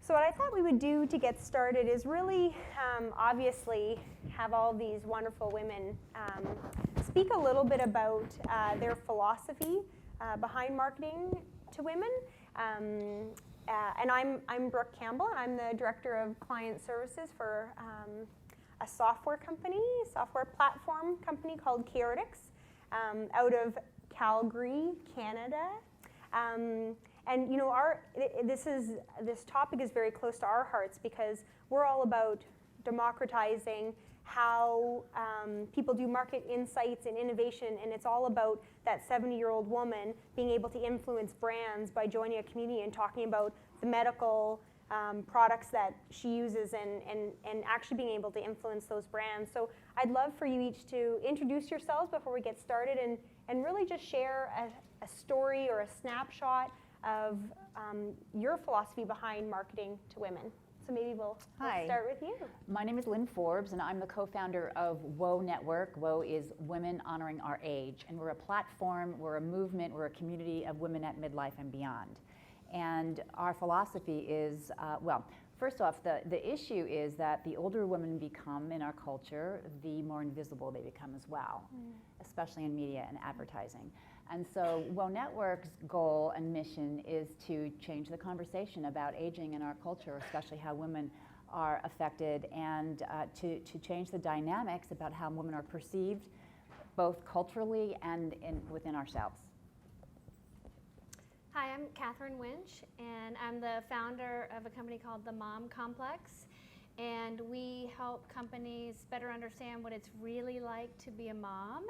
So what I thought we would do to get started is really, obviously, have all these wonderful women speak a little bit about their philosophy behind marketing to women. And I'm Brooke Campbell, and I'm the Director of Client Services for a software platform company called KATHERINE, out of Calgary, Canada. And you know, this topic is very close to our hearts because we're all about democratizing how people do market insights and innovation, and it's all about that 70-year-old woman being able to influence brands by joining a community and talking about the medical products that she uses and actually being able to influence those brands. So I'd love for you each to introduce yourselves before we get started and really just share a story or a snapshot of your philosophy behind marketing to women. So maybe we'll start with you. My name is LYNN Forbes, and I'm the co-founder of WHOAH Network. WHOAH is Women Honoring Our Age, and we're a platform, we're a movement, we're a community of women at midlife and beyond. And our philosophy is, well, first off, the issue is that the older women become in our culture, the more invisible they become as well, especially in media and advertising. And so WHOAH Network's goal and mission is to change the conversation about aging in our culture, especially how women are affected, and to change the dynamics about how women are perceived, both culturally and within ourselves. Hi, I'm Katherine Winch, and I'm the founder of a company called the Mom Complex. And we help companies better understand what it's really like to be a mom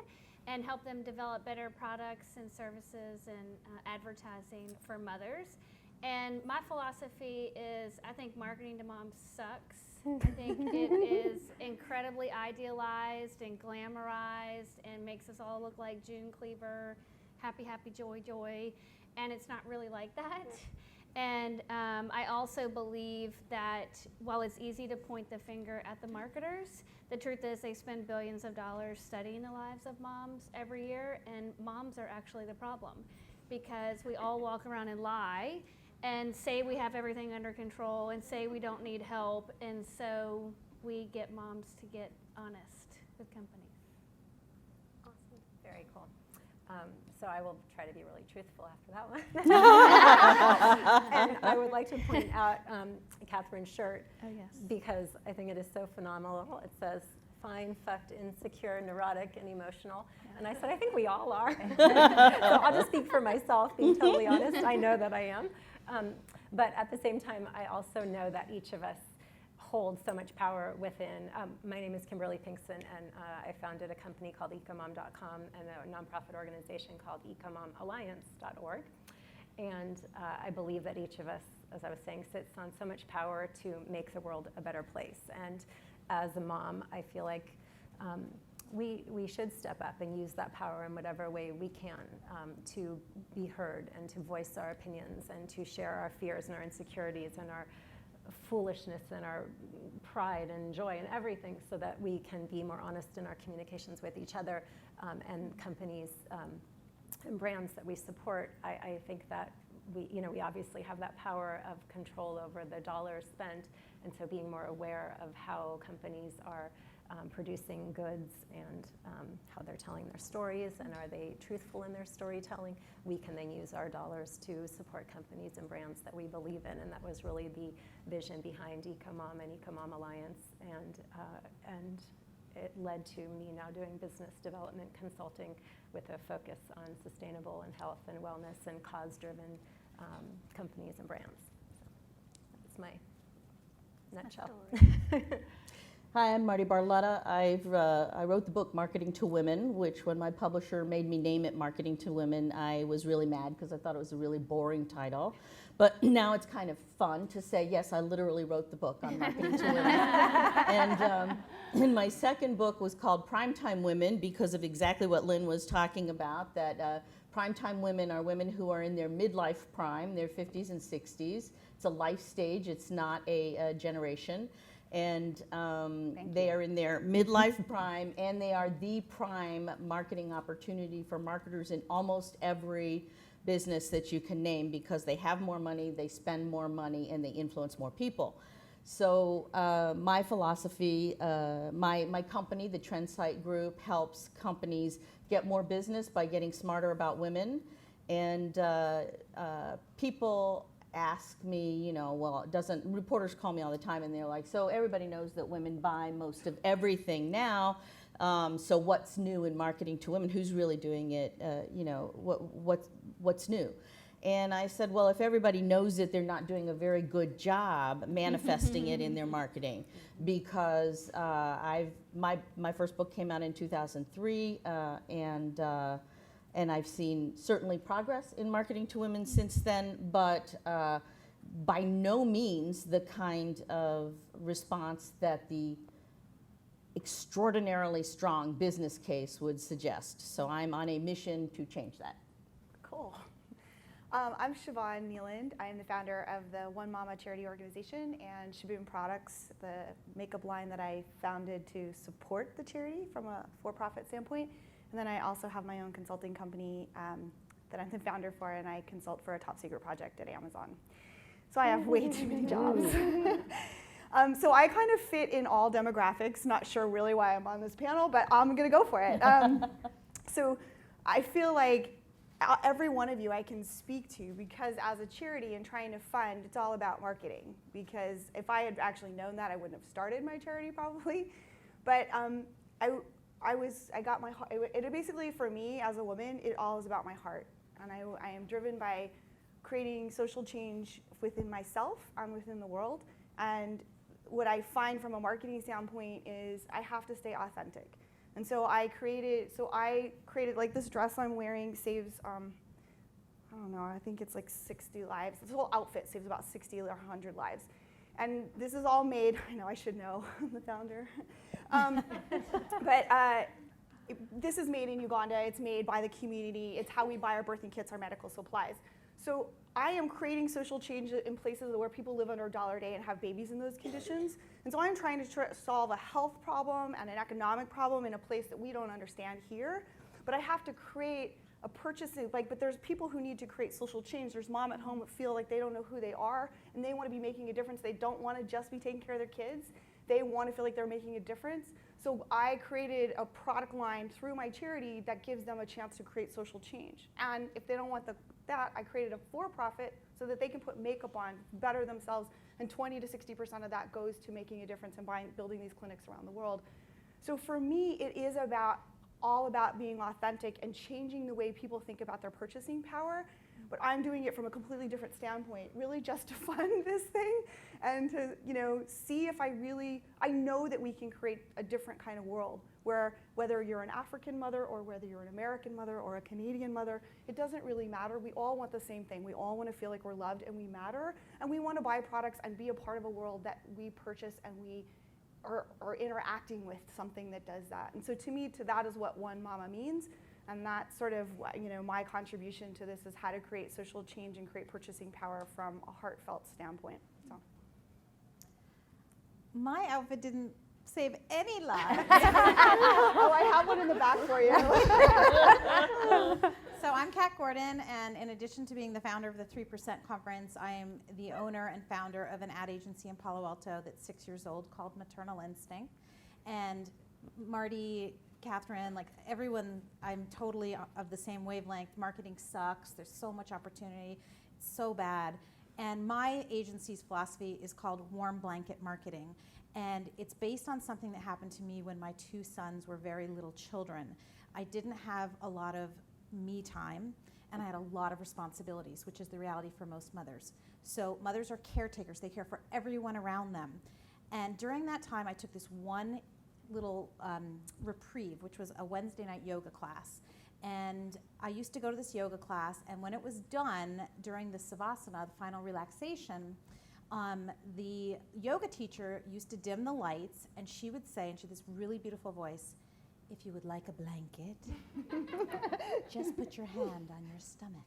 and help them develop better products and services and advertising for mothers. And my philosophy is, I think marketing to moms sucks. I think it is incredibly idealized and glamorized and makes us all look like June Cleaver, happy, happy, joy, joy. And it's not really like that. And I also believe that while it's easy to point the finger at the marketers, the truth is they spend billions of dollars studying the lives of moms every year, and moms are actually the problem because we all walk around and lie and say we have everything under control and say we don't need help, and so we get moms to get honest with companies. Awesome, very cool. So I will try to be really truthful after that one. And I would like to point out Katherine's shirt, because I think it is so phenomenal. It says, fine, fucked, insecure, neurotic, and emotional. And I said, I think we all are. So I'll just speak for myself, being totally honest. I know that I am. But at the same time, I also know that each of us hold so much power within. My name is Kimberly PINKSON, and I founded a company called ecomom.com and a nonprofit organization called ecomomalliance.org. And I believe that each of us, as I was saying, sits on so much power to make the world a better place. And as a mom, I feel like we should step up and use that power in whatever way we can to be heard and to voice our opinions and to share our fears and our insecurities and our foolishness and our pride and joy and everything, so that we can be more honest in our communications with each other and companies and brands that we support. I think that we obviously have that power of control over the dollars spent, and so being more aware of how companies are producing goods and how they're telling their stories, and are they truthful in their storytelling, we can then use our dollars to support companies and brands that we believe in. And that was really the vision behind Ecomom and Ecomom Alliance, and it led to me now doing business development consulting with a focus on sustainable and health and wellness and cause-driven companies and brands. So that's my nutshell. Hi, I'm MARTI BARLETTA. I wrote the book Marketing to Women, which when my publisher made me name it Marketing to Women, I was really mad because I thought it was a really boring title. But now it's kind of fun to say, yes, I literally wrote the book on marketing to women. And my second book was called Primetime Women, because of exactly what Lynn was talking about, that primetime women are women who are in their midlife prime, their 50s and 60s. It's a life stage, it's not a generation. And Thank they you. are in their midlife prime, and they are the prime marketing opportunity for marketers in almost every business that you can name, because they have more money, they spend more money, and they influence more people. So my philosophy, my company, the Trendsight Group, helps companies get more business by getting smarter about women. And people ask me, well, reporters call me all the time, and they're like, so everybody knows that women buy most of everything now. So what's new in marketing to women? Who's really doing it? What's new? And I said, well, if everybody knows it, they're not doing a very good job manifesting it in their marketing, because my first book came out in 2003, and I've seen certainly progress in marketing to women since then, but by no means the kind of response that the extraordinarily strong business case would suggest. So I'm on a mission to change that. Cool. I'm Siobhan Nealand. I am the founder of the One Mama charity organization and Shaboom Products, the makeup line that I founded to support the charity from a for-profit standpoint. And then I also have my own consulting company that I'm the founder for, and I consult for a top secret project at Amazon. So I have way too many jobs. So I kind of fit in all demographics. Not sure really why I'm on this panel, but I'm going to go for it. So I feel like every one of you I can speak to, because as a charity and trying to fund, it's all about marketing. Because if I had actually known that, I wouldn't have started my charity probably. But I got my heart. It basically, for me as a woman, it all is about my heart. And I am driven by creating social change within myself and within the world. And what I find from a marketing standpoint is I have to stay authentic. And so I created like this dress I'm wearing saves, I don't know, I think it's like 60 lives. This whole outfit saves about 60 or 100 lives. And this is all made, I know I should know, I'm the founder. But this is made in Uganda. It's made by the community. It's how we buy our birthing kits, our medical supplies. So I am creating social change in places where people live under $1 a day and have babies in those conditions. And so I'm trying to solve a health problem and an economic problem in a place that we don't understand here. But I have to create a purchasing, but there's people who need to create social change. There's mom at home that feel like they don't know who they are, and they want to be making a difference. They don't want to just be taking care of their kids. They want to feel like they're making a difference. So I created a product line through my charity that gives them a chance to create social change. And if they don't want that, I created a for-profit so that they can put makeup on, better themselves, and 20 to 60% of that goes to making a difference and building these clinics around the world. So for me, it is all about being authentic and changing the way people think about their purchasing power. But I'm doing it from a completely different standpoint, really just to fund this thing and to see if I know that we can create a different kind of world where whether you're an African mother or whether you're an American mother or a Canadian mother, it doesn't really matter. We all want the same thing. We all want to feel like we're loved and we matter, and we want to buy products and be a part of a world that we purchase and we are interacting with something that does that. And so to me, that is what One Mama means. And that's sort of my contribution to this is how to create social change and create purchasing power from a heartfelt standpoint. So. My outfit didn't save any lives. Oh, I have one in the back for you. So I'm Kat Gordon, and in addition to being the founder of the 3% Conference, I am the owner and founder of an ad agency in Palo Alto that's 6 years old called Maternal Instinct. And Marty, Katherine, like everyone, I'm totally of the same wavelength. Marketing sucks. There's so much opportunity. It's so bad. And my agency's philosophy is called Warm Blanket Marketing. And it's based on something that happened to me when my 2 sons were very little children. I didn't have a lot of me time, and I had a lot of responsibilities, which is the reality for most mothers. So mothers are caretakers. They care for everyone around them. And during that time, I took this one little reprieve, which was a Wednesday night yoga class. And I used to go to this yoga class, and when it was done during the savasana, the final relaxation, the yoga teacher used to dim the lights, and she would say, and she had this really beautiful voice, "If you would like a blanket, just put your hand on your stomach."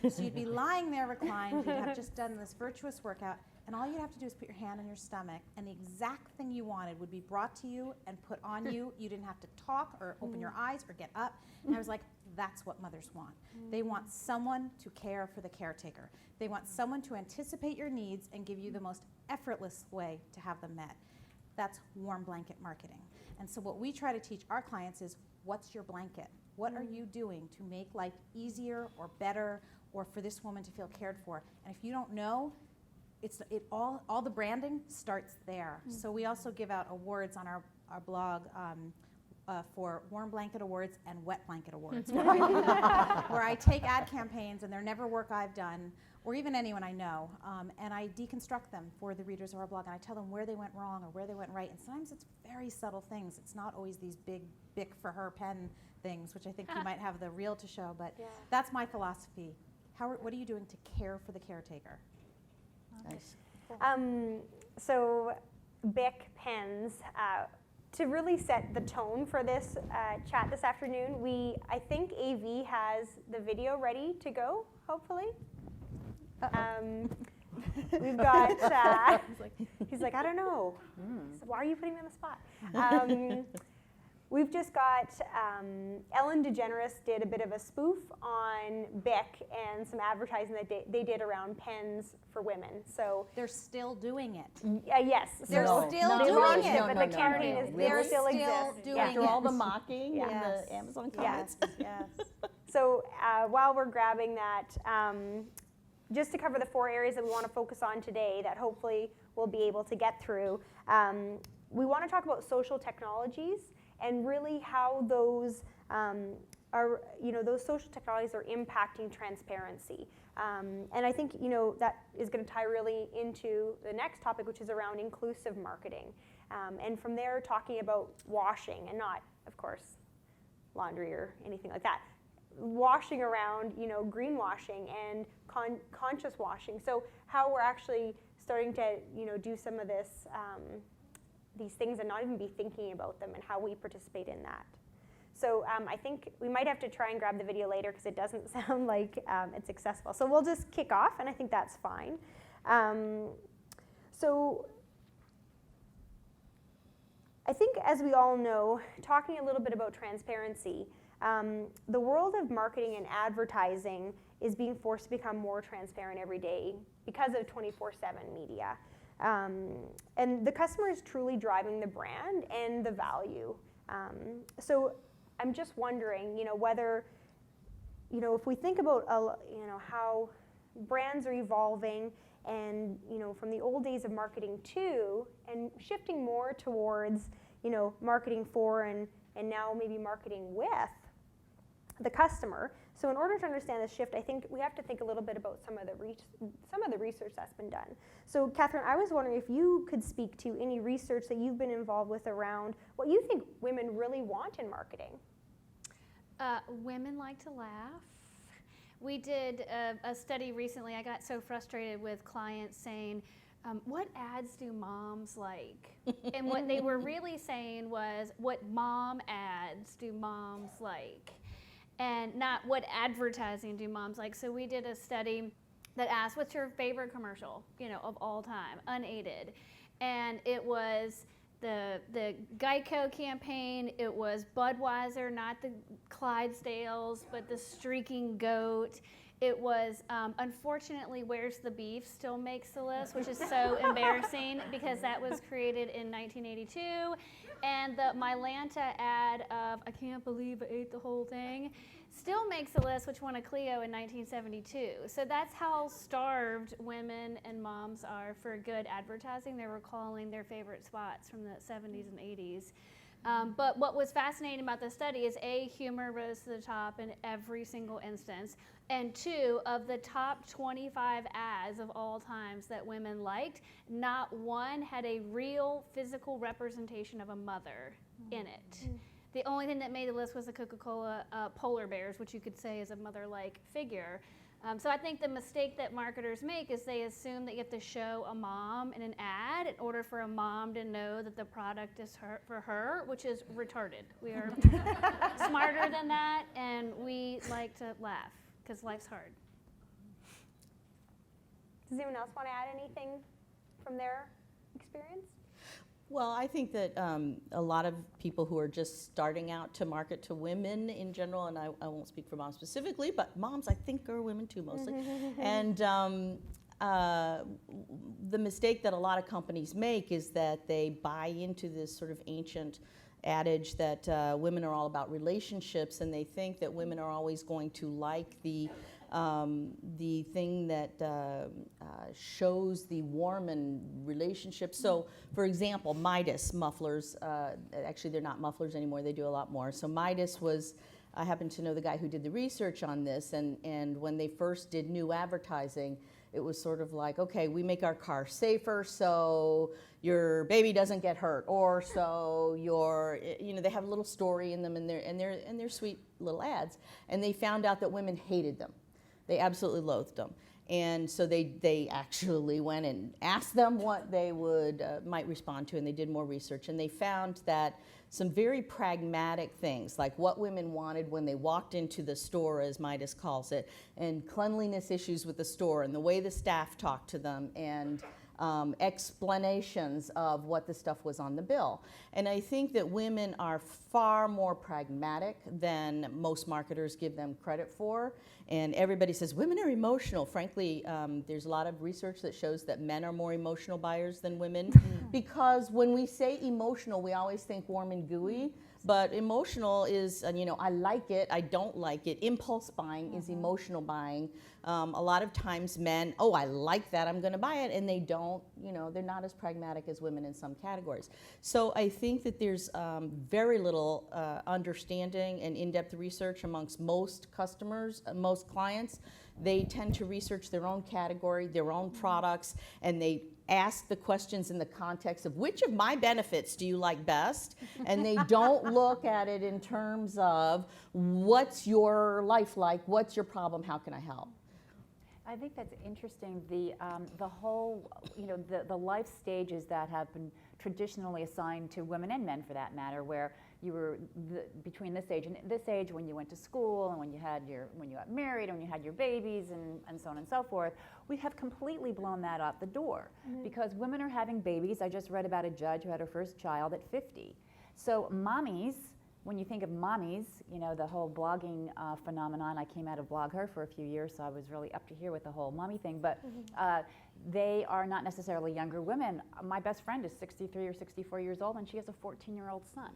So you'd be lying there reclined, you'd have just done this virtuous workout, and all you'd have to do is put your hand on your stomach, and the exact thing you wanted would be brought to you and put on you. You didn't have to talk or open your eyes or get up. And I was like, that's what mothers want. They want someone to care for the caretaker. They want someone to anticipate your needs and give you the most effortless way to have them met. That's warm blanket marketing. And so what we try to teach our clients is, what's your blanket? What are you doing to make life easier or better, or for this woman to feel cared for? And if you don't know, all the branding starts there. So we also give out awards on our blog for warm blanket awards and wet blanket awards, where I take ad campaigns, and they're never work I've done, or even anyone I know, and I deconstruct them for the readers of our blog, and I tell them where they went wrong or where they went right. And sometimes it's very subtle things. It's not always these big Bic for her pen things, which I think you might have the reel to show, but that's my philosophy. What are you doing to care for the caretaker? Nice. So Bic pens, to really set the tone for this chat this afternoon, I think AV has the video ready to go, hopefully. We've got, he's like, I don't know. So why are you putting me on the spot? We've just got, Ellen DeGeneres did a bit of a spoof on Bic and some advertising that they did around pens for women. So They're still doing it. yes. They're so still they doing launched it. but the campaign is They're still still exists. doing After it. all the mocking Yes. and the Amazon comments. Yes. So while we're grabbing that, just to cover the 4 areas that we want to focus on today that hopefully we'll be able to get through, we want to talk about social technologies and really how those those social technologies are impacting transparency. And I think, that is going to tie really into the next topic, which is around inclusive marketing. And from there, talking about washing and not, of course, laundry or anything like that. Washing around, greenwashing and conscious washing. So how we're actually starting to, do some of this, these things and not even be thinking about them and how we participate in that. So I think we might have to try and grab the video later because it doesn't sound like it's accessible. So we'll just kick off, and I think that's fine. So I think, as we all know, talking a little bit about transparency, the world of marketing and advertising is being forced to become more transparent every day because of 24/7 media. And the customer is truly driving the brand and the value. So I'm just wondering, whether, if we think about, how brands are evolving and, from the old days of marketing to, and shifting more towards, marketing for and now maybe marketing with the customer. So in order to understand this shift, I think we have to think a little bit about some of the research that's been done. So Katherine, I was wondering if you could speak to any research that you've been involved with around what you think women really want in marketing. Women like to laugh. We did a study recently. I got so frustrated with clients saying, what ads do moms like? And what they were really saying was, what mom ads do moms like? And not what advertising do moms like. So we did a study that asked, what's your favorite commercial, of all time, unaided? And it was the Geico campaign, it was Budweiser, not the Clydesdales, but the streaking goat. It was, unfortunately, Where's the Beef still makes the list, which is so embarrassing because that was created in 1982. And the Mylanta ad of, I can't believe I ate the whole thing, still makes the list, which won a Clio in 1972. So that's how starved women and moms are for good advertising. They're recalling their favorite spots from the 70s and 80s. But what was fascinating about the study is A, humor rose to the top in every single instance, and 2, of the top 25 ads of all times that women liked, not one had a real physical representation of a mother in it. The only thing that made the list was the Coca-Cola polar bears, which you could say is a mother-like figure. So I think the mistake that marketers make is they assume that you have to show a mom in an ad in order for a mom to know that the product is for her, which is retarded. We are smarter than that, and we like to laugh because life's hard. Does anyone else want to add anything from their experience? Well, I think that a lot of people who are just starting out to market to women in general, and I won't speak for moms specifically, but moms I think are women too mostly. And the mistake that a lot of companies make is that they buy into this sort of ancient adage that women are all about relationships, and they think that women are always going to like the thing that shows the warm and relationship. So, for example, Midas mufflers, actually they're not mufflers anymore, they do a lot more. So Midas was, I happen to know the guy who did the research on this, and when they first did new advertising, it was sort of like, okay, we make our car safer so your baby doesn't get hurt, or so your, you know, they have a little story in them, and they're sweet little ads. And they found out that women hated them. They absolutely loathed them. And so they actually went and asked them what they would might respond to, and they did more research, and they found that some very pragmatic things, like what women wanted when they walked into the store, as Midas calls it, and cleanliness issues with the store, and the way the staff talked to them, and explanations of what the stuff was on the bill. And I think that women are far more pragmatic than most marketers give them credit for. And everybody says women are emotional. Frankly, there's a lot of research that shows that men are more emotional buyers than women, because when we say emotional, we always think warm and gooey. But emotional is, you know, I like it, I don't like it. Impulse buying is emotional buying. A lot of times men, oh, I like that, I'm gonna buy it, and they don't, you know, they're not as pragmatic as women in some categories. So I think that there's very little understanding and in-depth research amongst most customers, most clients. They tend to research their own category, their own products, and they ask the questions in the context of which of my benefits do you like best, and they don't look at it in terms of what's your life like, what's your problem, how can I help? I think that's interesting. The whole, you know, the life stages that have been traditionally assigned to women and men, for that matter, where you were between this age and this age, when you went to school, and when you got married, and when you had your babies, and so on and so forth. We have completely blown that out the door, because women are having babies. I just read about a judge who had her first child at 50. So mommies, when you think of mommies, you know, the whole blogging phenomenon, I came out of Blog Her for a few years, so I was really up to here with the whole mommy thing, but they are not necessarily younger women. My best friend is 63 or 64 years old, and she has a 14-year-old son.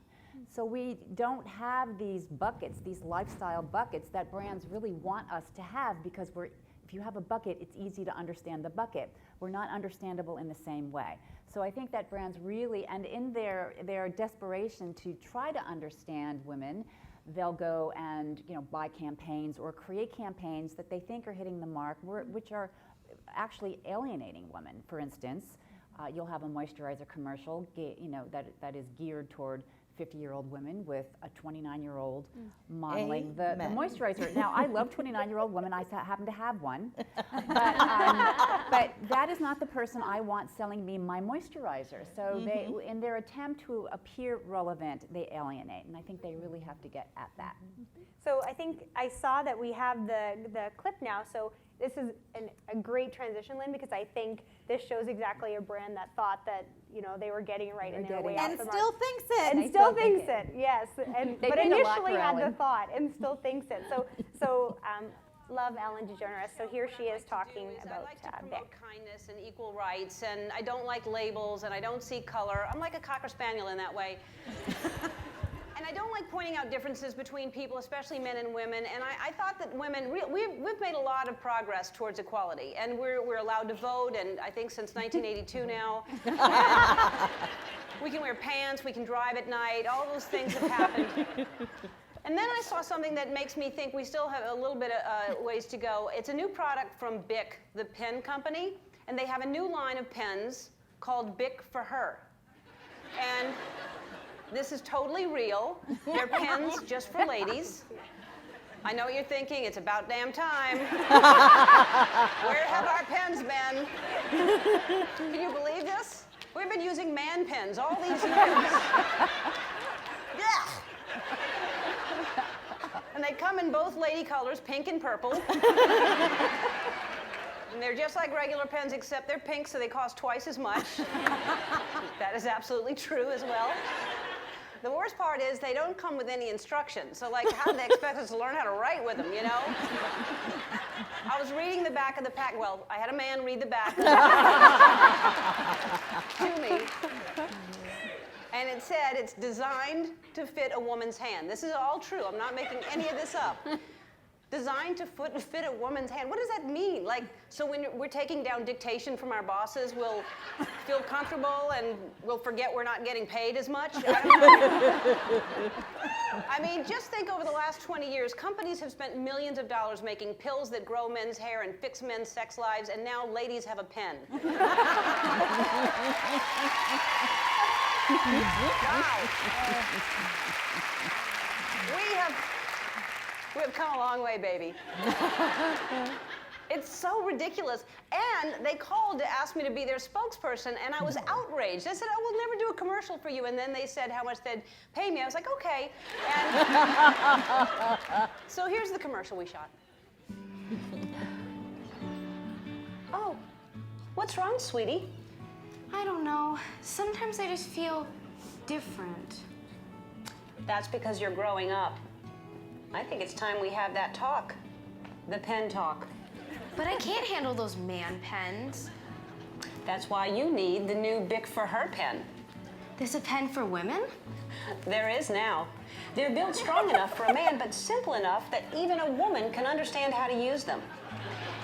So we don't have these buckets, these lifestyle buckets that brands really want us to have, because if you have a bucket, it's easy to understand the bucket. We're not understandable in the same way. So I think that brands really, and in their desperation to try to understand women, they'll go and, you know, buy campaigns or create campaigns that they think are hitting the mark, which are actually alienating women. For instance, you'll have a moisturizer commercial, you know, that is geared toward 50-year-old women with a 29-year-old modeling the moisturizer. Now, I love 29-year-old women. I happen to have one. But that is not the person I want selling me my moisturizer. So they, in their attempt to appear relevant, they alienate. And I think they really have to get at that. So I think I saw that we have the clip now. So this is a great transition, Lynn, because I think this shows exactly a brand that thought that, you know, they were getting it right and they were way off the mark. And still thinks it. And still thinks it, yes. And but initially had the thought and still thinks it. So love Ellen DeGeneres. So here she is talking about I like to promote BIC. kindness and equal rights, and I don't like labels, and I don't see color. I'm like a Cocker Spaniel in that way. And I don't like pointing out differences between people, especially men and women. And I thought that women, we've made a lot of progress towards equality. And we're allowed to vote, and I think since 1982 now. We can wear pants, we can drive at night, all those things have happened. And then I saw something that makes me think we still have a little bit of ways to go. It's a new product from BIC, the pen company. And they have a new line of pens called BIC for Her. And this is totally real. They're pens just for ladies. I know what you're thinking, it's about damn time. Where have our pens been? Can you believe this? We've been using man pens all these years. Yeah. And they come in both lady colors, pink and purple. And they're just like regular pens, except they're pink, so they cost twice as much. That is absolutely true as well. The worst part is they don't come with any instructions. So like, how do they expect us to learn how to write with them, you know? I was reading the back of the pack. Well, I had a man read the back to me. And it said it's designed to fit a woman's hand. This is all true. I'm not making any of this up. Designed to fit a woman's hand. What does that mean? Like, so when we're taking down dictation from our bosses, we'll feel comfortable and we'll forget we're not getting paid as much? I mean, just think over the last 20 years, companies have spent millions of dollars making pills that grow men's hair and fix men's sex lives, and now ladies have a pen. Wow. We have come a long way, baby. It's so ridiculous. And they called to ask me to be their spokesperson, and I was outraged. I said, I will never do a commercial for you. And then they said how much they'd pay me. I was like, okay. And so here's the commercial we shot. Oh, what's wrong, sweetie? I don't know. Sometimes I just feel different. That's because you're growing up. I think it's time we have that talk. The pen talk. But I can't handle those man pens. That's why you need the new Bic for Her pen. There's a pen for women? There is now. They're built strong enough for a man, but simple enough that even a woman can understand how to use them.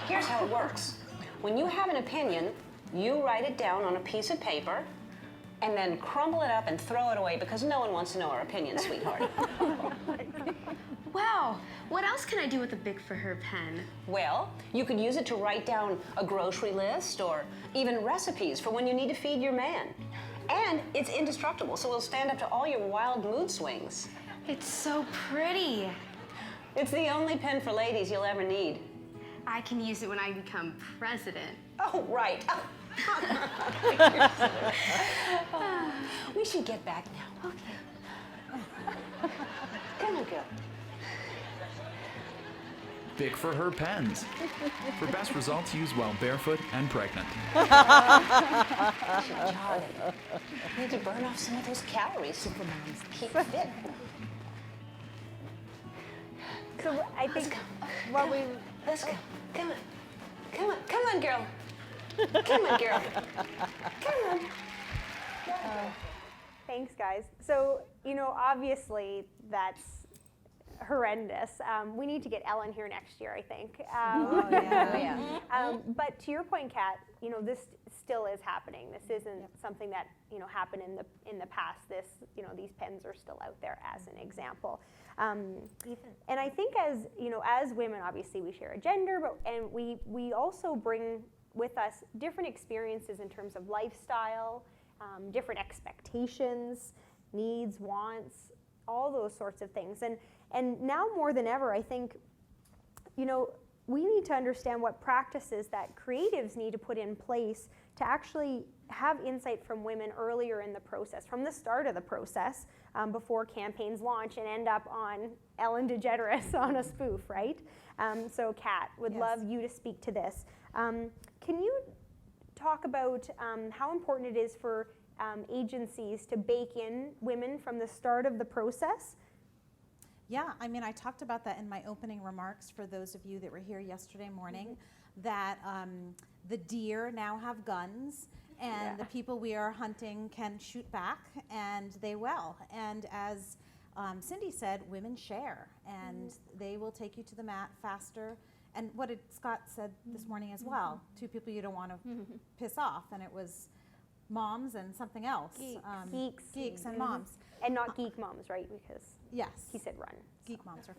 Here's how it works. When you have an opinion, you write it down on a piece of paper and then crumble it up and throw it away because no one wants to know our opinion, sweetheart. Wow. What else can I do with a Bic for Her pen? Well, you could use it to write down a grocery list or even recipes for when you need to feed your man. And it's indestructible, so it'll stand up to all your wild mood swings. It's so pretty. It's the only pen for ladies you'll ever need. I can use it when I become president. Oh, right. We should get back now. Okay. Come on, girl. Bic for Her pens. For best results, use while barefoot and pregnant. Need to burn off some of those calories. Keep fit. So I think what we Let's go. Come on. Come on. Come on, girl. Come on, girl. Come on. Thanks, guys. So, you know, obviously that's horrendous. We need to get Ellen here next year, I think. But to your point, Kat, you know, this still is happening. This isn't something that, you know, happened in the past. This, you know, these pens are still out there as an example. And I think as, you know, as women, obviously we share a gender, and we also bring with us different experiences in terms of lifestyle, different expectations, needs, wants, all those sorts of things. And now more than ever, I think, you know, we need to understand what practices that creatives need to put in place to actually have insight from women earlier in the process, from the start of the process, before campaigns launch and end up on Ellen DeGeneres on a spoof, right? So Kat, would love you to speak to this. Can you talk about how important it is for agencies to bake in women from the start of the process? Yeah, I mean, I talked about that in my opening remarks for those of you that were here yesterday morning, that the deer now have guns, and the people we are hunting can shoot back, and they will. And as Cindy said, women share, and they will take you to the mat faster. And what did Scott said this morning as well, two people you don't want to piss off, and it was moms and something else. Geeks and moms. And not geek moms, right? Because yes, he said run. Geek moms are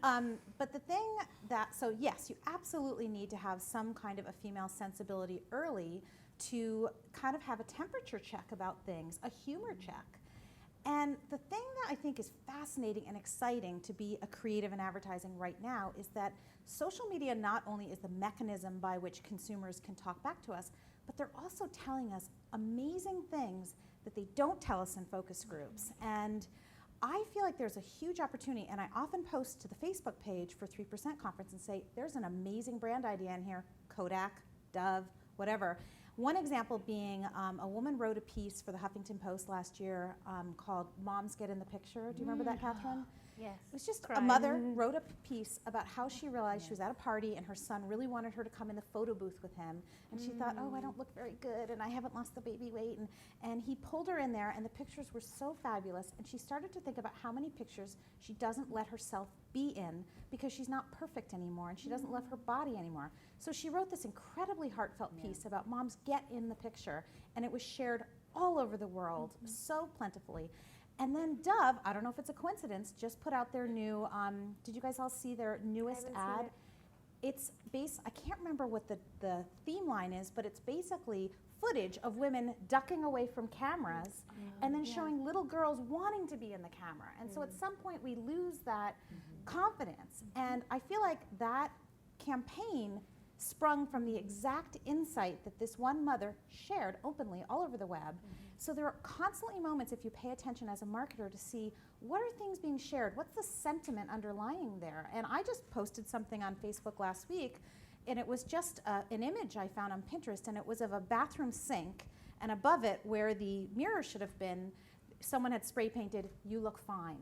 fun. But the thing that, so yes, you absolutely need to have some kind of a female sensibility early to kind of have a temperature check about things, a humor check. And the thing that I think is fascinating and exciting to be a creative in advertising right now is that social media not only is the mechanism by which consumers can talk back to us, but they're also telling us amazing things that they don't tell us in focus groups. And I feel like there's a huge opportunity, and I often post to the Facebook page for 3% Conference and say, there's an amazing brand idea in here, Kodak, Dove, whatever. One example being a woman wrote a piece for the Huffington Post last year called Moms Get in the Picture. Do you remember that, Catherine? Yes. It was just a mother wrote a piece about how she realized she was at a party and her son really wanted her to come in the photo booth with him. And she thought, oh, I don't look very good and I haven't lost the baby weight. And he pulled her in there and the pictures were so fabulous. And she started to think about how many pictures she doesn't let herself be in because she's not perfect anymore and she doesn't love her body anymore. So she wrote this incredibly heartfelt piece about moms get in the picture. And it was shared all over the world so plentifully. And then Dove, I don't know if it's a coincidence, just put out their new, did you guys all see their newest ad? It's I can't remember what the theme line is, but it's basically footage of women ducking away from cameras and then showing little girls wanting to be in the camera. And so at some point we lose that confidence. And I feel like that campaign sprung from the exact insight that this one mother shared openly all over the web. So there are constantly moments, if you pay attention as a marketer, to see what are things being shared, what's the sentiment underlying there. And I just posted something on Facebook last week, and it was just an image I found on Pinterest, and it was of a bathroom sink, and above it, where the mirror should have been, someone had spray painted, "You look fine."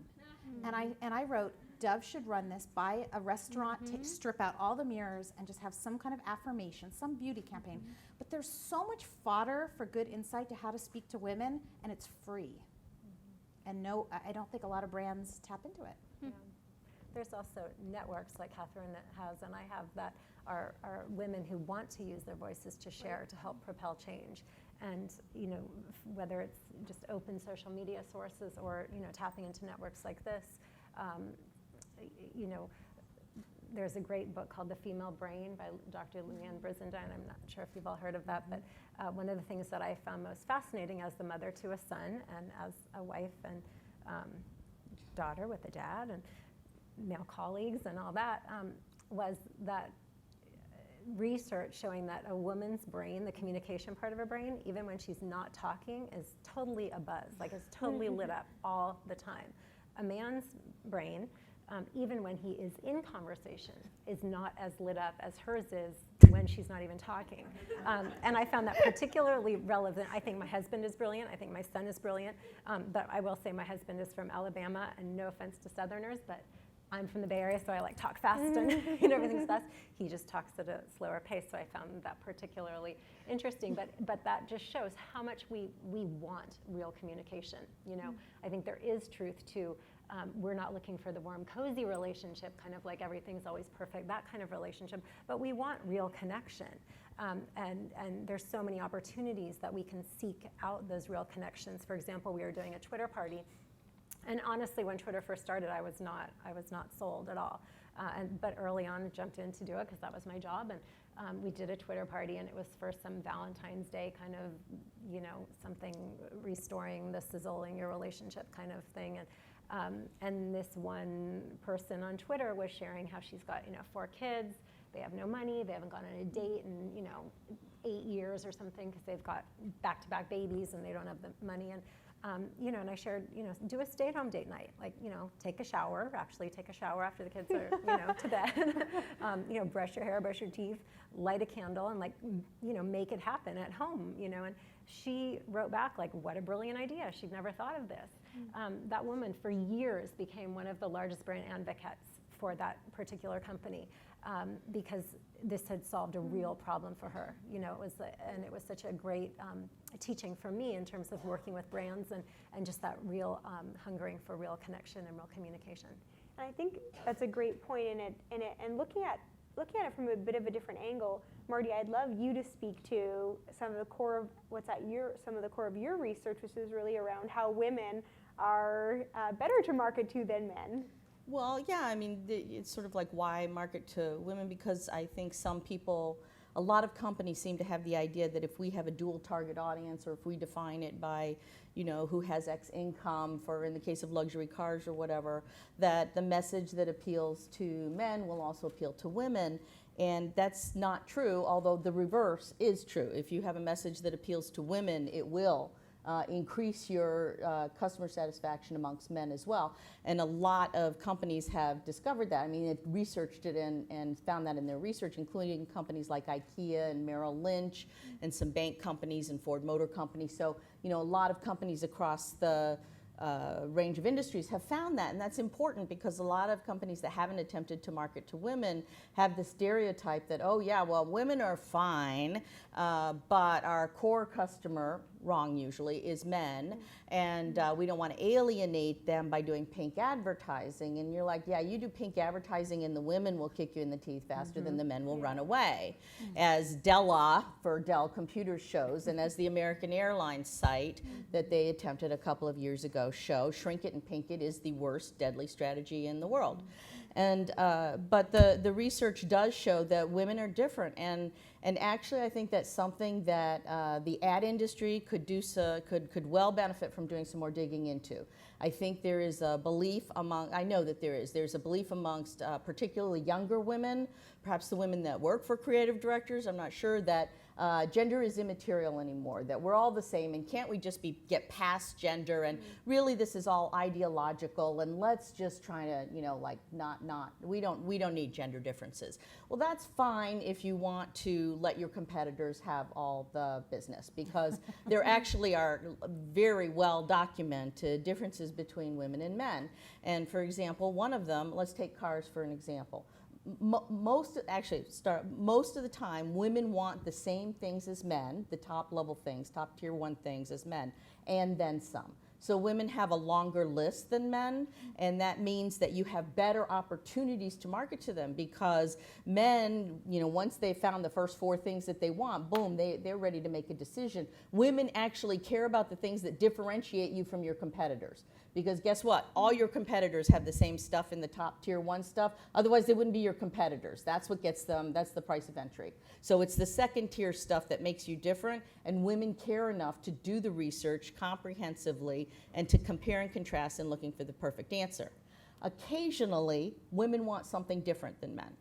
And I wrote, Dove should run this, buy a restaurant, strip out all the mirrors and just have some kind of affirmation, some beauty campaign. But there's so much fodder for good insight to how to speak to women, and it's free. And no, I don't think a lot of brands tap into it. Yeah. There's also networks like Catherine has, and I have, that are women who want to use their voices to share, to help propel change. And whether it's just open social media sources or tapping into networks like this, there's a great book called The Female Brain by Dr. LYNN. I'm not sure if you've all heard of that, but one of the things that I found most fascinating as the mother to a son and as a wife and daughter with a dad and male colleagues and all that was that research showing that a woman's brain, the communication part of her brain, even when she's not talking, is totally abuzz, like it's totally lit up all the time. A man's brain, even when he is in conversation, is not as lit up as hers is when she's not even talking. And I found that particularly relevant. I think my husband is brilliant. I think my son is brilliant. But I will say my husband is from Alabama, and no offense to Southerners, but I'm from the Bay Area, so I like talk fast and everything's fast. He just talks at a slower pace, so I found that particularly interesting. But that just shows how much we want real communication. I think there is truth to we're not looking for the warm, cozy relationship, kind of like everything's always perfect, that kind of relationship, but we want real connection. And there's so many opportunities that we can seek out those real connections. For example, we were doing a Twitter party. And honestly, when Twitter first started, I was not sold at all. But early on, I jumped in to do it because that was my job. And we did a Twitter party, and it was for some Valentine's Day kind of, something restoring the sizzle in your relationship kind of thing. And this one person on Twitter was sharing how she's got 4 kids. They have no money. They haven't gone on a date in 8 years or something because they've got back-to-back babies and they don't have the money. And and I shared, do a stay-at-home date night, like, take a shower after the kids are, to bed, brush your hair, brush your teeth, light a candle, and make it happen at home, and she wrote back, like, what a brilliant idea. She'd never thought of this. That woman for years became one of the largest brand advocates for that particular company because this had solved a real problem for her. And it was such a great teaching for me in terms of working with brands and just that real hungering for real connection and real communication. And I think that's a great point in it. And looking at it from a bit of a different angle, Marty, I'd love you to speak to some of the core of your research, which is really around how women are better to market to than men. Well, yeah, I mean, it's sort of like why market to women, because I think a lot of companies seem to have the idea that if we have a dual target audience, or if we define it by, who has X income, for in the case of luxury cars or whatever, that the message that appeals to men will also appeal to women. And that's not true, although the reverse is true. If you have a message that appeals to women, it will increase your customer satisfaction amongst men as well. And a lot of companies have discovered that. I mean, they've researched it and found that in their research, including companies like IKEA and Merrill Lynch and some bank companies and Ford Motor Company. So, you know, a lot of companies across the range of industries have found that, and that's important because a lot of companies that haven't attempted to market to women have the stereotype that, oh yeah, well, women are fine, but our core customer, wrong usually, is men, and we don't want to alienate them by doing pink advertising. And you're like, yeah, you do pink advertising and the women will kick you in the teeth faster than the men will run away. As Della for Dell Computers shows, and as the American Airlines site that they attempted a couple of years ago show, shrink it and pink it is the worst deadly strategy in the world. And but the research does show that women are different, and actually I think that's something that the ad industry could well benefit from doing some more digging into. I think there is a belief I know that there's a belief amongst particularly younger women, perhaps the women that work for creative directors, I'm not sure, that gender is immaterial anymore, that we're all the same, and can't we just get past gender, and really this is all ideological, and let's just try to, you know, like we don't need gender differences. Well, that's fine if you want to let your competitors have all the business, because there actually are very well documented differences between women and men. And for example, one of them, let's take cars for an example. Most of the time, women want the same things as men, the top level things, top tier 1 things as men, and then some. So women have a longer list than men, and that means that you have better opportunities to market to them, because men, you know, once they've found the first 4 things that they want, boom, they're ready to make a decision. Women actually care about the things that differentiate you from your competitors. Because guess what? All your competitors have the same stuff in the top tier 1 stuff. Otherwise, they wouldn't be your competitors. That's what gets them, that's the price of entry. So it's the second tier stuff that makes you different, and women care enough to do the research comprehensively and to compare and contrast and looking for the perfect answer. Occasionally, women want something different than men.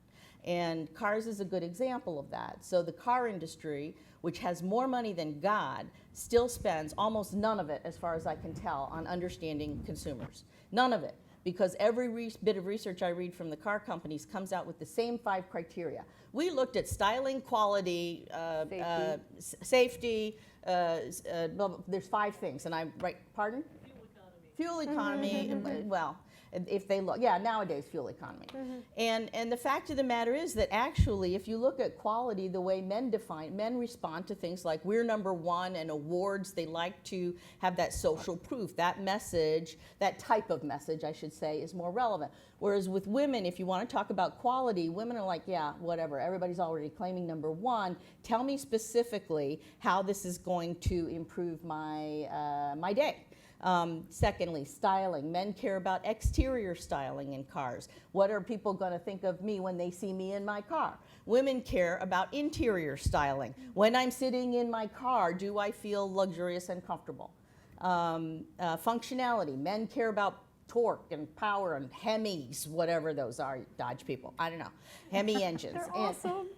And cars is a good example of that. So the car industry, which has more money than God, still spends almost none of it, as far as I can tell, on understanding consumers. None of it. Because every bit of research I read from the car companies comes out with the same 5 criteria. We looked at styling, quality, safety, there's 5 things, and I'm right, pardon? Fuel economy, well, if they look, yeah, nowadays fuel economy. And the fact of the matter is that actually, if you look at quality, the way men respond to things like we're number 1 and awards, they like to have that social proof. That message, that type of message, I should say, is more relevant. Whereas with women, if you want to talk about quality, women are like, yeah, whatever, everybody's already claiming number 1. Tell me specifically how this is going to improve my day. Secondly, styling. Men care about exterior styling in cars. What are people going to think of me when they see me in my car? Women care about interior styling. When I'm sitting in my car, do I feel luxurious and comfortable? Functionality. Men care about torque and power and Hemis, whatever those are, Dodge people. I don't know. Hemi engines. They're awesome.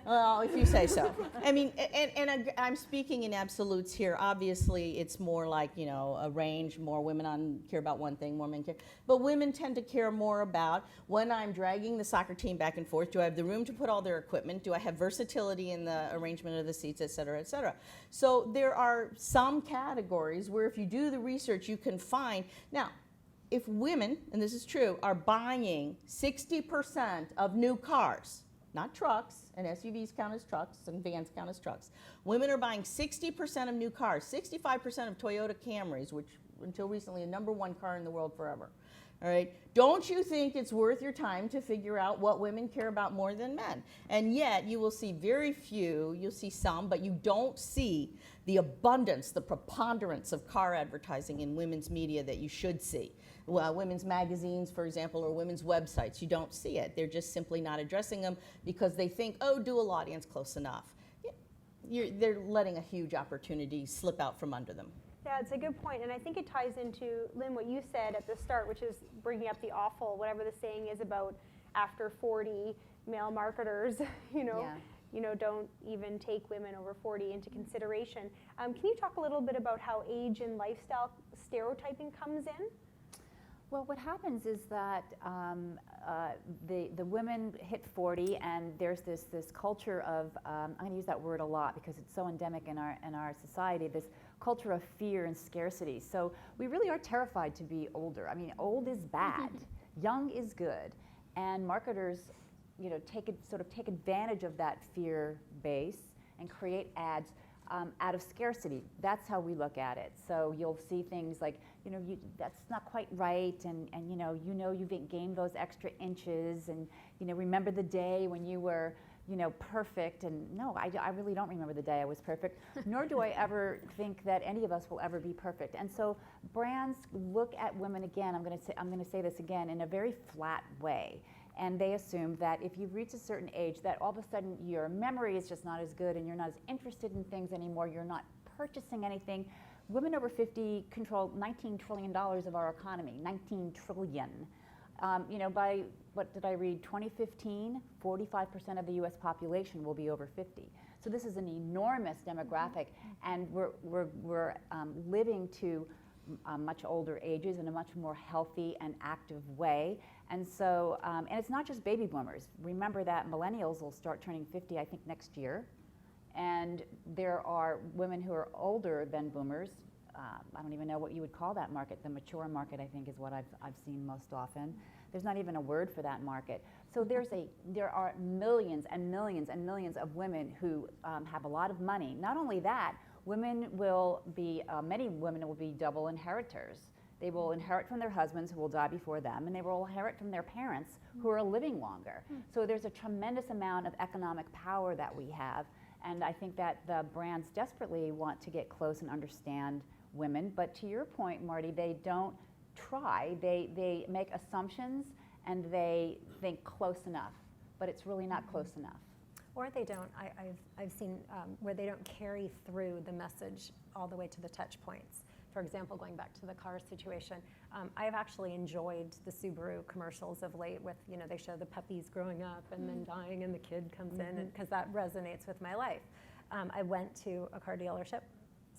Well, if you say so. I mean, and I'm speaking in absolutes here. Obviously, it's more like, you know, a range. More women care about one thing, more men care. But women tend to care more about when I'm dragging the soccer team back and forth, do I have the room to put all their equipment? Do I have versatility in the arrangement of the seats, et cetera, et cetera? So there are some categories where if you do the research, you can find. Now, if women, and this is true, are buying 60% of new cars, not trucks, and SUVs count as trucks, and vans count as trucks. Women are buying 60% of new cars, 65% of Toyota Camrys, which until recently a #1 car in the world forever. All right, don't you think it's worth your time to figure out what women care about more than men? And yet you will see very few, you'll see some, but you don't see the abundance, the preponderance of car advertising in women's media that you should see. Women's magazines, for example, or women's websites, you don't see it. They're just simply not addressing them because they think, oh, dual audience, close enough. They're letting a huge opportunity slip out from under them. Yeah, it's a good point, and I think it ties into, Lynn, what you said at the start, which is bringing up the awful, whatever the saying is about after 40 male marketers, you know. don't even take women over 40 into consideration. Can you talk a little bit about how age and lifestyle stereotyping comes in? Well, what happens is that the women hit 40, and there's this culture of I'm going to use that word a lot because it's so endemic in our society. This culture of fear and scarcity. So we really are terrified to be older. I mean, old is bad, young is good, and marketers, take advantage of that fear base and create ads out of scarcity. That's how we look at it. So you'll see things like, that's not quite right, and you've gained those extra inches, and remember the day when you were perfect. And no, I really don't remember the day I was perfect, nor do I ever think that any of us will ever be perfect. And so brands look at women, again, I'm going to say this again, in a very flat way. And they assume that if you've reached a certain age, that all of a sudden your memory is just not as good and you're not as interested in things anymore, you're not purchasing anything. Women over 50 control $19 trillion of our economy, 19 trillion. By, what did I read, 2015, 45% of the US population will be over 50. So this is an enormous demographic, and we're living to much older ages in a much more healthy and active way. And so, and it's not just baby boomers. Remember that millennials will start turning 50, I think, next year. And there are women who are older than boomers. I don't even know what you would call that market. The mature market, I think, is what I've seen most often. There's not even a word for that market. So there are millions and millions and millions of women who have a lot of money. Not only that, many women will be double inheritors. They will inherit from their husbands who will die before them, and they will inherit from their parents who are living longer. So there's a tremendous amount of economic power that we have, and I think that the brands desperately want to get close and understand women. But to your point, Marty, they don't try. They make assumptions and they think close enough, but it's really not close enough. Or they don't, I've seen where they don't carry through the message all the way to the touch points. For example, going back to the car situation, I've actually enjoyed the Subaru commercials of late with, they show the puppies growing up and then dying and the kid comes in, because that resonates with my life. I went to a car dealership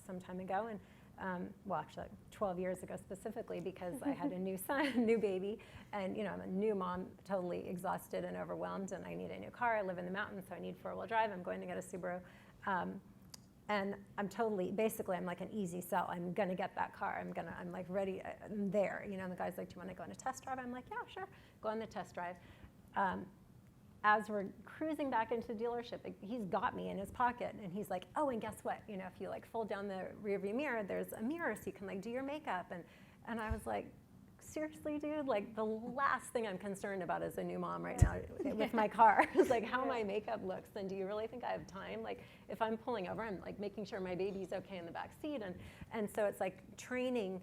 some time ago, and well, actually 12 years ago specifically, because I had a new son, a new baby, and I'm a new mom, totally exhausted and overwhelmed, and I need a new car. I live in the mountains, so I need four-wheel drive. I'm going to get a Subaru. And I'm basically I'm like an easy sell. I'm gonna get that car. I'm like ready, I'm there. The guy's like, do you wanna go on a test drive? I'm like, yeah, sure, go on the test drive. As we're cruising back into the dealership, he's got me in his pocket, and he's like, oh, and guess what? If you fold down the rearview mirror, there's a mirror so you can do your makeup. And I was like, seriously, dude? The last thing I'm concerned about as a new mom right now with my car is how my makeup looks. And do you really think I have time? If I'm pulling over, I'm making sure my baby's okay in the back seat. And so it's training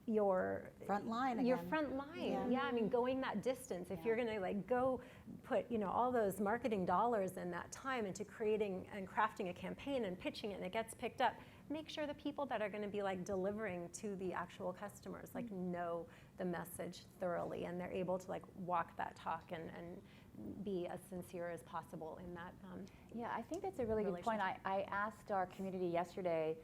your front line again. Your front line, yeah. I mean, going that distance. If you're gonna go put all those marketing dollars and that time into creating and crafting a campaign and pitching it, and it gets picked up, make sure the people that are going to be delivering to the actual customers know the message thoroughly, and they're able to walk that talk and be as sincere as possible in that. Yeah, I think that's a really good point. I asked our community yesterday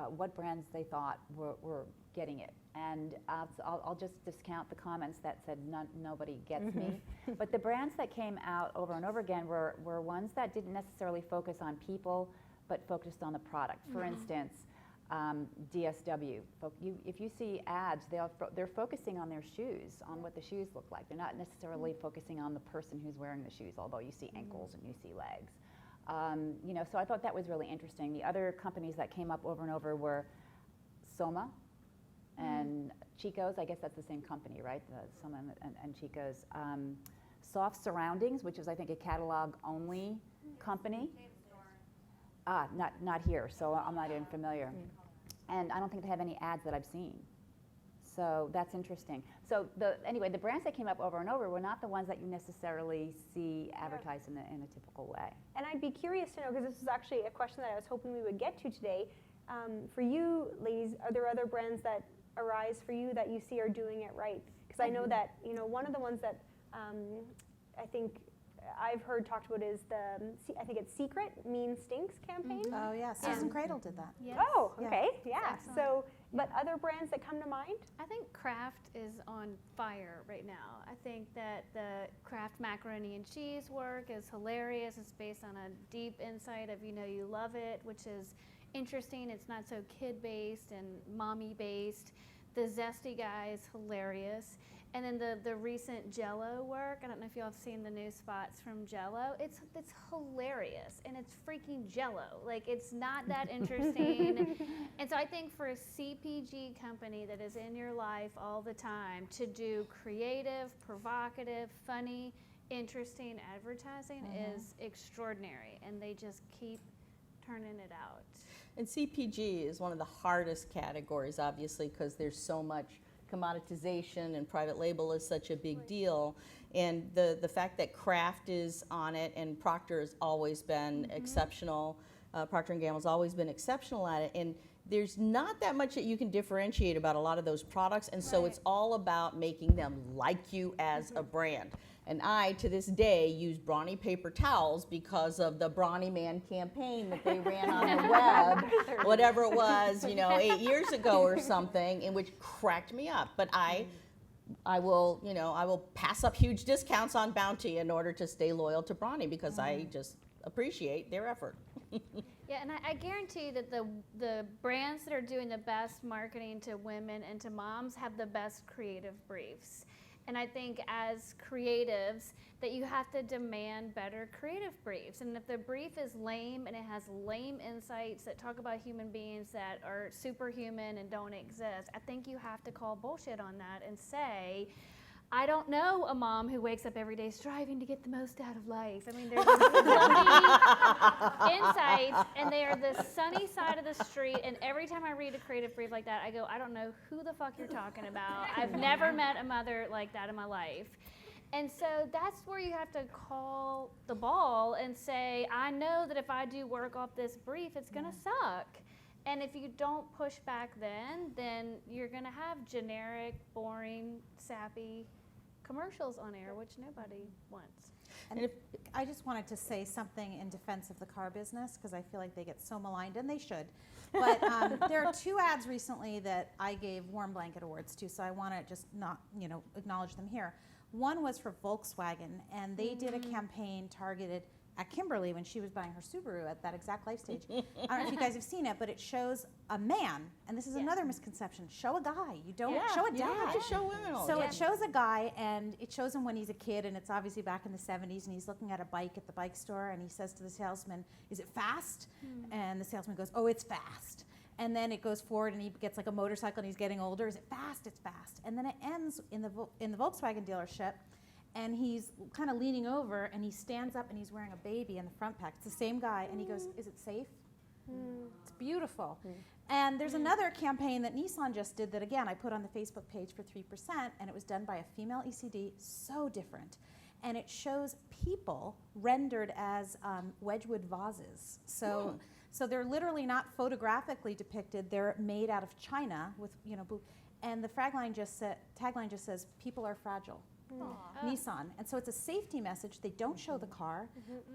what brands they thought were getting it. And I'll just discount the comments that said nobody gets me. But the brands that came out over and over again were ones that didn't necessarily focus on people, but focused on the product. For instance, DSW. If you see ads, they're focusing on their shoes, on what the shoes look like. They're not necessarily focusing on the person who's wearing the shoes, although you see ankles and you see legs. So I thought that was really interesting. The other companies that came up over and over were Soma and Chico's. I guess that's the same company, right? Soma and Chico's. Soft Surroundings, which is, I think, a catalog-only company. Not here, so I'm not even familiar. And I don't think they have any ads that I've seen. So that's interesting. So anyway, the brands that came up over and over were not the ones that you necessarily see advertised in a typical way. And I'd be curious to know, because this is actually a question that I was hoping we would get to today. For you, ladies, are there other brands that arise for you that you see are doing it right? Because I know that one of the ones that I think I've heard talked about is I think it's Secret Mean Stinks campaign. Oh yeah, Susan Cradle did that. Yes. Oh, Yeah. okay, yeah. Excellent. So, but other brands that come to mind? I think Kraft is on fire right now. I think that the Kraft macaroni and cheese work is hilarious. It's based on a deep insight of you love it, which is interesting. It's not so kid-based and mommy-based. The Zesty guy is hilarious. And then the recent Jell-O work, I don't know if y'all have seen the new spots from Jell-O. It's hilarious, and it's freaking Jell-O. Like, it's not that interesting. And so I think for a CPG company that is in your life all the time to do creative, provocative, funny, interesting advertising is extraordinary, and they just keep turning it out. And CPG is one of the hardest categories, obviously, because there's so much commoditization and private label is such a big deal. And the fact that Kraft is on it and Procter has always been exceptional, Procter & Gamble's always been exceptional at it. And there's not that much that you can differentiate about a lot of those products. And so it's all about making them like you as a brand. And I, to this day, use Brawny paper towels because of the Brawny Man campaign that they ran on the web, whatever it was, 8 years ago or something, in which cracked me up. But I will pass up huge discounts on Bounty in order to stay loyal to Brawny because I just appreciate their effort. Yeah, and I guarantee that the brands that are doing the best marketing to women and to moms have the best creative briefs. And I think as creatives that you have to demand better creative briefs. And if the brief is lame and it has lame insights that talk about human beings that are superhuman and don't exist, I think you have to call bullshit on that and say, I don't know a mom who wakes up every day striving to get the most out of life. I mean, there's insights, and they are the sunny side of the street, and every time I read a creative brief like that, I go, I don't know who the fuck you're talking about. I've never met a mother like that in my life. And so that's where you have to call the ball and say, I know that if I do work off this brief, it's going to suck. And if you don't push back then you're going to have generic, boring, sappy commercials on air, which nobody wants. And I just wanted to say something in defense of the car business because I feel like they get so maligned, and they should. But there are 2 ads recently that I gave warm blanket awards to, so I want to just not, acknowledge them here. One was for Volkswagen, and they did a campaign targeted at Kimberly when she was buying her Subaru at that exact life stage. I don't know if you guys have seen it, but it shows a man, and this is another misconception. Show a guy. You don't show a dad. You don't have to show women all So the it shows a guy, and it shows him when he's a kid, and it's obviously back in the 70s, and he's looking at a bike at the bike store, and he says to the salesman, is it fast? And the salesman goes, oh, it's fast. And then it goes forward, and he gets like a motorcycle, and he's getting older. Is it fast? It's fast. And then it ends in the Volkswagen dealership, and he's kind of leaning over, and he stands up, and he's wearing a baby in the front pack. It's the same guy, and he goes, is it safe? It's beautiful. And there's another campaign that Nissan just did that, again, I put on the Facebook page for 3%, and it was done by a female ECD, so different. And it shows people rendered as Wedgwood vases. So they're literally not photographically depicted, they're made out of china with, and the tagline just says, people are fragile. Nissan. And so it's a safety message. They don't show the car.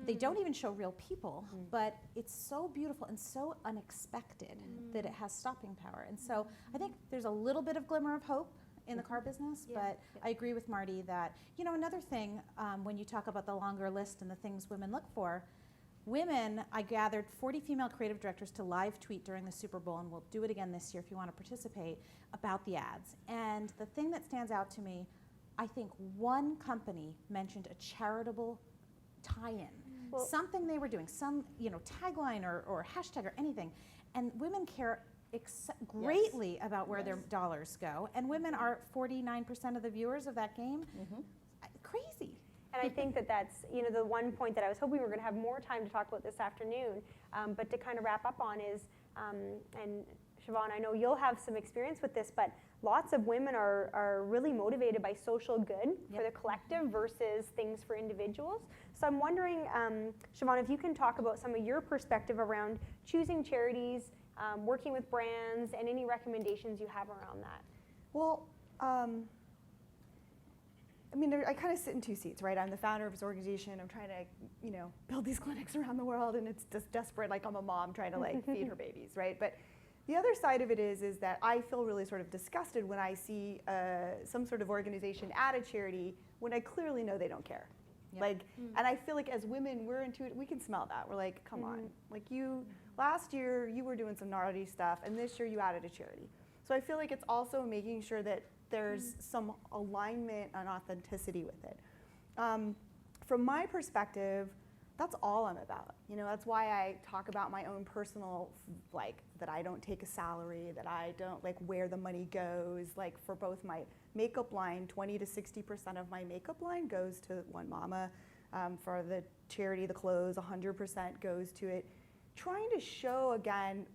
They don't even show real people, but it's so beautiful and so unexpected that it has stopping power. And so I think there's a little bit of glimmer of hope in the car business, but I agree with Marty that, another thing, when you talk about the longer list and the things women look for, women, I gathered 40 female creative directors to live tweet during the Super Bowl, and we'll do it again this year if you want to participate, about the ads. And the thing that stands out to me, I think one company mentioned a charitable tie-in, something they were doing, some tagline or hashtag or anything, and women care greatly about where their dollars go, and women are 49% of the viewers of that game. Crazy. And I think that's the one point that I was hoping we were going to have more time to talk about this afternoon, but to kind of wrap up on is, and Siobhan, I know you'll have some experience with this, but lots of women are really motivated by social good for the collective versus things for individuals. So I'm wondering, Siobhan, if you can talk about some of your perspective around choosing charities, working with brands, and any recommendations you have around that. Well, I mean, I kind of sit in two seats, right? I'm the founder of this organization. I'm trying to, build these clinics around the world, and it's just desperate. Like I'm a mom trying to like feed her babies, right? But the other side of it is that I feel really sort of disgusted when I see some sort of organization at a charity when I clearly know they don't care. Yep. Like, and I feel like as women, we're intuitive. We can smell that. We're like, come on. Like last year you were doing some gnarly stuff, and this year you added a charity. So I feel like it's also making sure that there's some alignment and authenticity with it. From my perspective, that's all I'm about. That's why I talk about my own personal, like, that I don't take a salary, that I don't, like, where the money goes. Like, for both my makeup line, 20 to 60% of my makeup line goes to One Mama. For the charity, the clothes, 100% goes to it. Trying to show, again,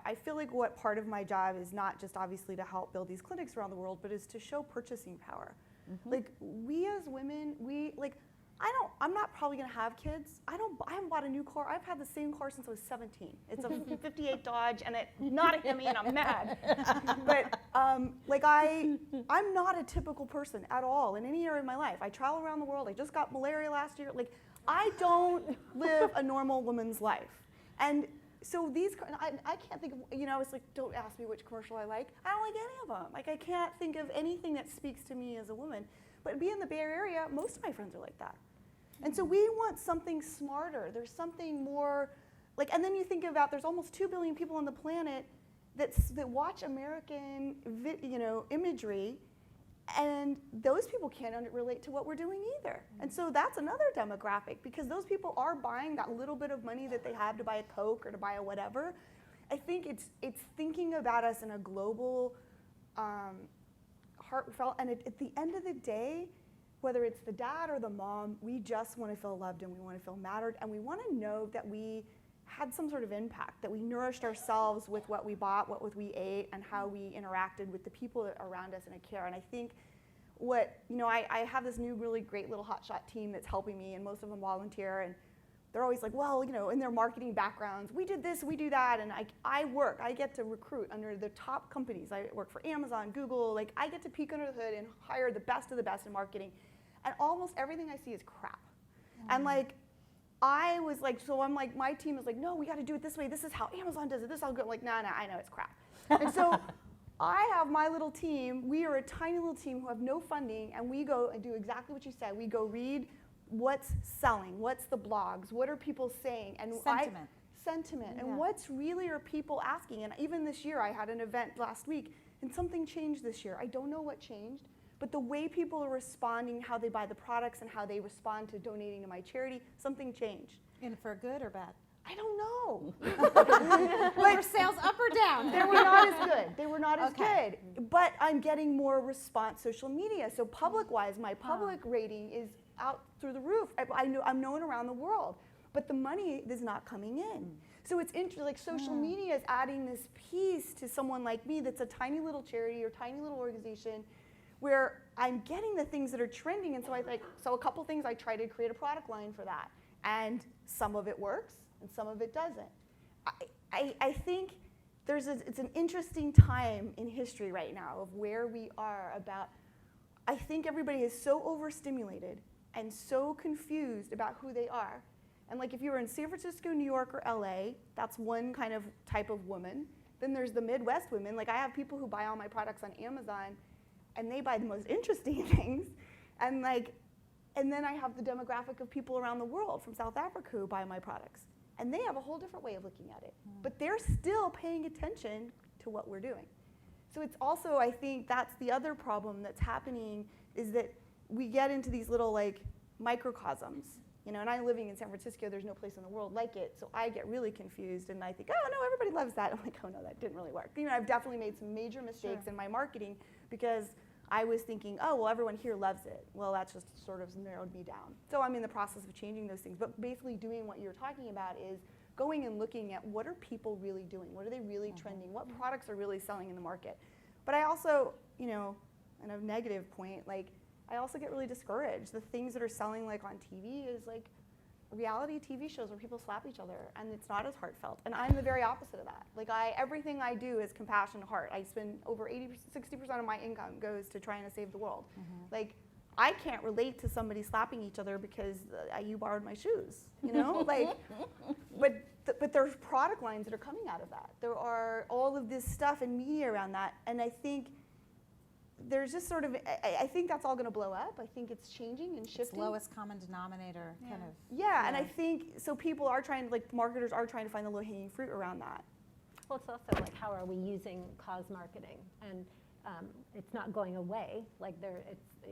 I feel like what part of my job is not just obviously to help build these clinics around the world, but is to show purchasing power. Like, we as women, I'm not probably gonna have kids. I haven't bought a new car. I've had the same car since I was 17. It's a 58 Dodge, and it's not a Hemi, and I'm mad. But like I'm not a typical person at all in any area of my life. I travel around the world. I just got malaria last year. Like, I don't live a normal woman's life. And so I can't think of, it's like, don't ask me which commercial I like. I don't like any of them. Like, I can't think of anything that speaks to me as a woman. But being in the Bay Area, most of my friends are like that. And so we want something smarter. There's something more, like, and then you think about there's almost 2 billion people on the planet that watch American, imagery, and those people can't relate to what we're doing either. And so that's another demographic, because those people are buying that little bit of money that they have to buy a Coke or to buy a whatever. I think it's thinking about us in a global, heartfelt, and at the end of the day, whether it's the dad or the mom, we just want to feel loved and we want to feel mattered, and we want to know that we had some sort of impact, that we nourished ourselves with what we bought, what we ate, and how we interacted with the people around us in a care. And I think I have this new really great little hotshot team that's helping me, and most of them volunteer, and they're always like, well, in their marketing backgrounds, we did this, we do that, and I get to recruit under the top companies. I work for Amazon, Google, like I get to peek under the hood and hire the best of the best in marketing, and almost everything I see is crap. And like, I was like, so I'm like, my team is like, no, we got to do it this way. This is how Amazon does it. This is how good. I'm like, no, I know it's crap. And so I have my little team. We are a tiny little team who have no funding, and we go and do exactly what you said. We go read what's selling, what's the blogs, what are people saying, and sentiment, and what's really are people asking. And even this year, I had an event last week, and something changed this year. I don't know what changed, but the way people are responding, how they buy the products, and how they respond to donating to my charity, something changed. And for good or bad? I don't know. Were sales up or down? They were not as good. They were not as good. But I'm getting more response social media. So public-wise, my public rating is out through the roof. I'm known around the world. But the money is not coming in. So it's interesting, like social media is adding this piece to someone like me that's a tiny little charity or tiny little organization where I'm getting the things that are trending. And so a couple things, I try to create a product line for that. And some of it works and some of it doesn't. I think it's an interesting time in history right now of where we are about, I think everybody is so overstimulated and so confused about who they are. And like if you were in San Francisco, New York, or LA, that's one kind of type of woman. Then there's the Midwest women. Like I have people who buy all my products on Amazon, and they buy the most interesting things. And then I have the demographic of people around the world from South Africa who buy my products. And they have a whole different way of looking at it. But they're still paying attention to what we're doing. So it's also, I think that's the other problem that's happening, is that we get into these little like microcosms. And I'm living in San Francisco, there's no place in the world like it, so I get really confused and I think, oh no, everybody loves that. I'm like, oh no, that didn't really work. I've definitely made some major mistakes in my marketing because I was thinking, oh, well, everyone here loves it. Well, that's just sort of narrowed me down. So I'm in the process of changing those things, but basically doing what you're talking about is going and looking at what are people really doing? What are they really trending? What products are really selling in the market? But I also, in a negative point, I also get really discouraged. The things that are selling on TV is reality TV shows where people slap each other, and it's not as heartfelt. And I'm the very opposite of that. Everything I do is compassion heart. I spend over 60% of my income goes to trying to save the world. I can't relate to somebody slapping each other because you borrowed my shoes, you know? Like, but there's product lines that are coming out of that. There are all of this stuff and media around that, and I think there's just sort of, I think that's all going to blow up. I think it's changing and shifting. It's lowest common denominator kind of. Yeah, and I think, so people are trying to, like, marketers are trying to find the low-hanging fruit around that. Well, it's also like, how are we using cause marketing? And it's not going away. Like,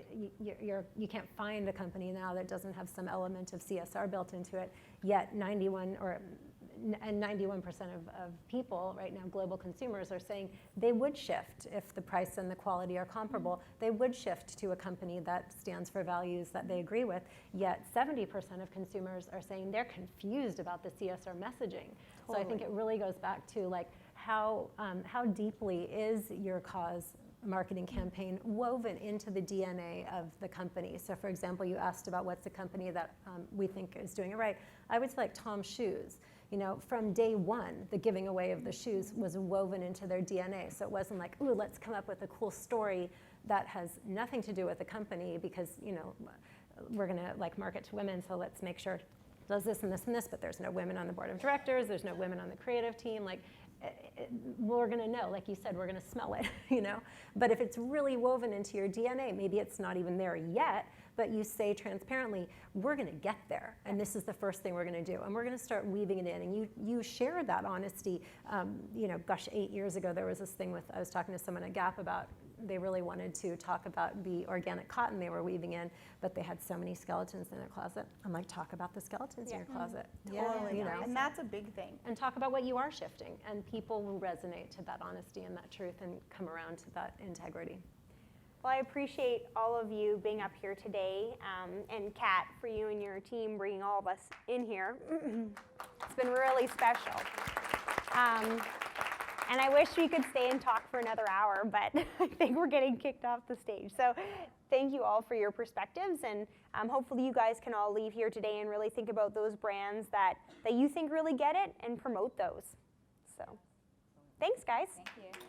you can't find a company now that doesn't have some element of CSR built into it. Yet 91% of people right now, global consumers, are saying they would shift if the price and the quality are comparable. They would shift to a company that stands for values that they agree with. Yet 70% of consumers are saying they're confused about the CSR messaging. Totally. So I think it really goes back to, like, how deeply is your cause marketing campaign woven into the DNA of the company. So for example, you asked about what's the company that we think is doing it right. I would say like Tom's Shoes. You know, from day one, the giving away of the shoes was woven into their DNA. So it wasn't like, ooh, let's come up with a cool story that has nothing to do with the company because, you know, we're gonna like market to women, so let's make sure it does this and this and this, but there's no women on the board of directors, there's no women on the creative team. Like, we're gonna know, like you said, we're gonna smell it, you know? But if it's really woven into your DNA, maybe it's not even there yet, but you say transparently, we're gonna get there, and this is the first thing we're gonna do, and we're gonna start weaving it in, and you share that honesty. You know, gosh, 8 years ago, there was this thing with, I was talking to someone at Gap about, they really wanted to talk about the organic cotton they were weaving in, but they had so many skeletons in their closet. I'm like, talk about the skeletons in your closet. Totally, you know? and that's a big thing. And talk about what you are shifting, and people will resonate to that honesty and that truth and come around to that integrity. Well, I appreciate all of you being up here today, and Kat, for you and your team bringing all of us in here. It's been really special. And I wish we could stay and talk for another hour, but I think we're getting kicked off the stage. So thank you all for your perspectives, and hopefully you guys can all leave here today and really think about those brands that you think really get it and promote those. So thanks, guys. Thank you.